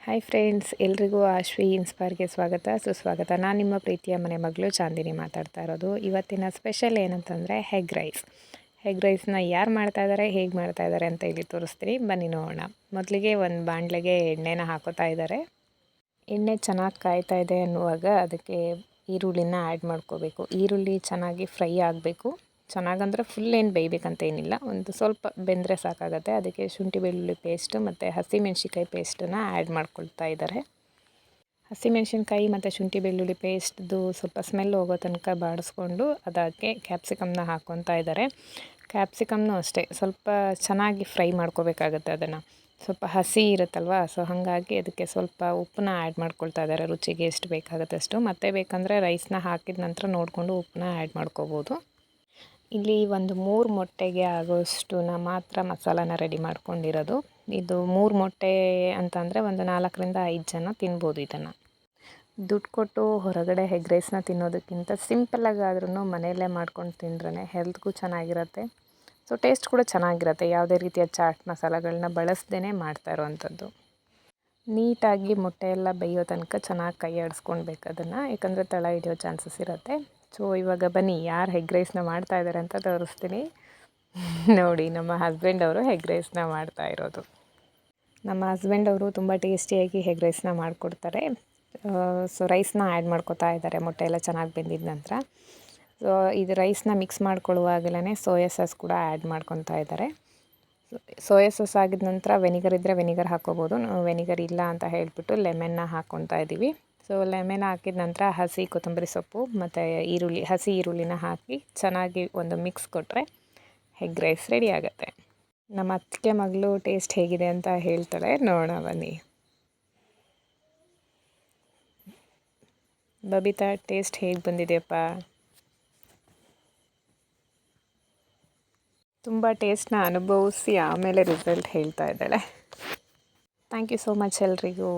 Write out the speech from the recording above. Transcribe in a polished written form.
Hi friends, ಎಲ್ರಿಗೂ ಆಶ್ವಿ ಇನ್ಸ್ಪೈರ್ಗೆ ಸುಸ್ವಾಗತ. ನಾನು ನಿಮ್ಮ ಪ್ರೀತಿಯ ಮನೆ ಮಗಳು ಚಾಂದಿನಿ ಮಾತಾಡ್ತಾ ಇರೋದು. ಇವತ್ತಿನ ಸ್ಪೆಷಲ್ ಏನಂತಂದರೆ ಹೆಗ್ ರೈಸ್ನ ಯಾರು ಮಾಡ್ತಾಯಿದ್ದಾರೆ, ಹೇಗೆ ಮಾಡ್ತಾಯಿದ್ದಾರೆ ಅಂತ ಇಲ್ಲಿ ತೋರಿಸ್ತೀನಿ, ಬನ್ನಿ ನೋಡೋಣ. ಮೊದಲಿಗೆ ಒಂದು ಬಾಣಲೆಗೆ ಎಣ್ಣೆನ ಹಾಕೋತಾ ಇದ್ದಾರೆ. ಎಣ್ಣೆ ಚೆನ್ನಾಗಿ ಕಾಯ್ತಾ ಇದೆ ಅನ್ನುವಾಗ ಅದಕ್ಕೆ ಈರುಳ್ಳಿನ ಆ್ಯಡ್ ಮಾಡ್ಕೋಬೇಕು. ಈರುಳ್ಳಿ ಚೆನ್ನಾಗಿ ಫ್ರೈ ಆಗಬೇಕು. ಚೆನ್ನಾಗಂದರೆ ಫುಲ್ ಏನು ಬೇಯಬೇಕಂತ ಏನಿಲ್ಲ, ಒಂದು ಸ್ವಲ್ಪ ಬೆಂದರೆ ಸಾಕಾಗುತ್ತೆ. ಅದಕ್ಕೆ ಶುಂಠಿ ಬೆಳ್ಳುಳ್ಳಿ ಪೇಸ್ಟು ಮತ್ತು ಹಸಿಮೆಣ್ಸಿನ್ಕಾಯಿ ಪೇಸ್ಟನ್ನು ಆ್ಯಡ್ ಮಾಡ್ಕೊಳ್ತಾ ಇದ್ದಾರೆ. ಹಸಿಮೆಣ್ಸಿನ್ಕಾಯಿ ಮತ್ತು ಶುಂಠಿ ಬೆಳ್ಳುಳ್ಳಿ ಪೇಸ್ಟ್ದು ಸ್ವಲ್ಪ ಸ್ಮೆಲ್ ಹೋಗೋ ತನಕ ಬಾಡಿಸ್ಕೊಂಡು ಅದಕ್ಕೆ ಕ್ಯಾಪ್ಸಿಕಮ್ನ ಹಾಕ್ಕೊತಾ ಇದ್ದಾರೆ. ಕ್ಯಾಪ್ಸಿಕಮ್ನೂ ಅಷ್ಟೇ ಸ್ವಲ್ಪ ಚೆನ್ನಾಗಿ ಫ್ರೈ ಮಾಡ್ಕೋಬೇಕಾಗತ್ತೆ. ಅದನ್ನು ಸ್ವಲ್ಪ ಹಸಿ ಇರುತ್ತಲ್ವ, ಸೊ ಹಾಗಾಗಿ ಅದಕ್ಕೆ ಸ್ವಲ್ಪ ಉಪ್ಪನ್ನ ಆ್ಯಡ್ ಮಾಡ್ಕೊಳ್ತಾ ಇದ್ದಾರೆ. ರುಚಿಗೆ ಎಷ್ಟು ಬೇಕಾಗುತ್ತೆ ಅಷ್ಟು. ಮತ್ತೆ ಬೇಕಂದರೆ ರೈಸ್ನ ಹಾಕಿದ ನಂತರ ನೋಡಿಕೊಂಡು ಉಪ್ಪನ್ನ ಆ್ಯಡ್ ಮಾಡ್ಕೋಬೋದು. ಇಲ್ಲಿ ಒಂದು 3 ಮೊಟ್ಟೆಗೆ ಆಗೋಷ್ಟನ್ನ ಮಾತ್ರ ಮಸಾಲಾನ ರೆಡಿ ಮಾಡ್ಕೊಂಡಿರೋದು. ಇದು 3 ಮೊಟ್ಟೆ ಅಂತಂದರೆ ಒಂದು 4ರಿಂದ 5 ಜನ ತಿನ್ಬೋದು ಇದನ್ನು. ದುಡ್ಡು ಕೊಟ್ಟು ಹೊರಗಡೆ ಹೆಗ್ ರೈಸ್ನ ತಿನ್ನೋದಕ್ಕಿಂತ ಸಿಂಪಲ್ಲಾಗಾದ್ರೂ ಮನೆಯಲ್ಲೇ ಮಾಡ್ಕೊಂಡು ತಿಂದ್ರೇ ಹೆಲ್ತ್ಗೂ ಚೆನ್ನಾಗಿರುತ್ತೆ. ಸೊ ಟೇಸ್ಟ್ ಕೂಡ ಚೆನ್ನಾಗಿರುತ್ತೆ. ಯಾವುದೇ ರೀತಿಯ ಚಾಟ್ ಮಸಾಲೆಗಳನ್ನ ಬಳಸ್ದೇ ಮಾಡ್ತಾ ಇರೋವಂಥದ್ದು. ನೀಟಾಗಿ ಮೊಟ್ಟೆ ಎಲ್ಲ ಬೇಯೋ ತನಕ ಚೆನ್ನಾಗಿ ಕೈ ಆಡಿಸ್ಕೊಳ್ಬೇಕು ಅದನ್ನು, ಯಾಕಂದರೆ ತಳ ಹಿಡಿಯೋ ಚಾನ್ಸಸ್ ಇರುತ್ತೆ. ಸೊ ಇವಾಗ ಬನ್ನಿ ಯಾರು ಹೆಗ್ ರೈಸ್ನ ಮಾಡ್ತಾಯಿದ್ದಾರೆ ಅಂತ ತೋರಿಸ್ತೀನಿ. ನೋಡಿ, ನಮ್ಮ ಹಸ್ಬೆಂಡ್ ಅವರು ಹೆಗ್ ರೈಸ್ನ ಮಾಡ್ತಾ ಇರೋದು. ನಮ್ಮ ಹಸ್ಬೆಂಡ್ ಅವರು ತುಂಬ ಟೇಸ್ಟಿಯಾಗಿ ಹೆಗ್ ರೈಸ್ನ ಮಾಡಿಕೊಡ್ತಾರೆ. ಸೊ ರೈಸ್ನ ಆ್ಯಡ್ ಮಾಡ್ಕೊತಾ ಇದ್ದಾರೆ ಮೊಟ್ಟೆ ಎಲ್ಲ ಚೆನ್ನಾಗಿ ಬೆಂದಿದ ನಂತರ. ಸೊ ಇದು ರೈಸ್ನ ಮಿಕ್ಸ್ ಮಾಡ್ಕೊಳ್ಳುವಾಗಲೇ ಸೋಯಾ ಸಾಸ್ ಕೂಡ ಆ್ಯಡ್ ಮಾಡ್ಕೊತಾ ಇದ್ದಾರೆ. ಸೋಯಾ ಸಾಸ್ ಆಗಿದ ನಂತರ ವೆನಿಗರ್ ಇದ್ದರೆ ವೆನಿಗರ್ ಹಾಕ್ಕೋಬೋದು. ವೆನಿಗರ್ ಇಲ್ಲ ಅಂತ ಹೇಳಿಬಿಟ್ಟು ಲೆಮನ್ನ ಹಾಕ್ಕೊತಾ ಇದ್ದೀವಿ. ಸೊ ಲೆಮನ್ ಹಾಕಿದ ನಂತರ ಹಸಿ ಕೊತ್ತಂಬರಿ ಸೊಪ್ಪು ಮತ್ತು ಹಸಿ ಈರುಳ್ಳಿನ ಹಾಕಿ ಚೆನ್ನಾಗಿ ಒಂದು ಮಿಕ್ಸ್ ಕೊಟ್ಟರೆ ಹೆಗ್ ರೈಸ್ ರೆಡಿ ಆಗುತ್ತೆ. ನಮ್ಮ ಅತ್ತಿಗೆ ಮಗಳು ಟೇಸ್ಟ್ ಹೇಗಿದೆ ಅಂತ ಹೇಳ್ತಾಳೆ, ನೋಡೋಣ ಬನ್ನಿ. ಬಬಿತಾ, ಟೇಸ್ಟ್ ಹೇಗೆ ಬಂದಿದೆಯಪ್ಪ? ತುಂಬ ಟೇಸ್ಟ್ನ ಅನುಭವಿಸಿ ಆಮೇಲೆ ರಿಸಲ್ಟ್ ಹೇಳ್ತಾ ಇದ್ದಾಳೆ. ಥ್ಯಾಂಕ್ ಯು ಸೋ ಮಚ್ ಎಲ್ರಿಗೂ.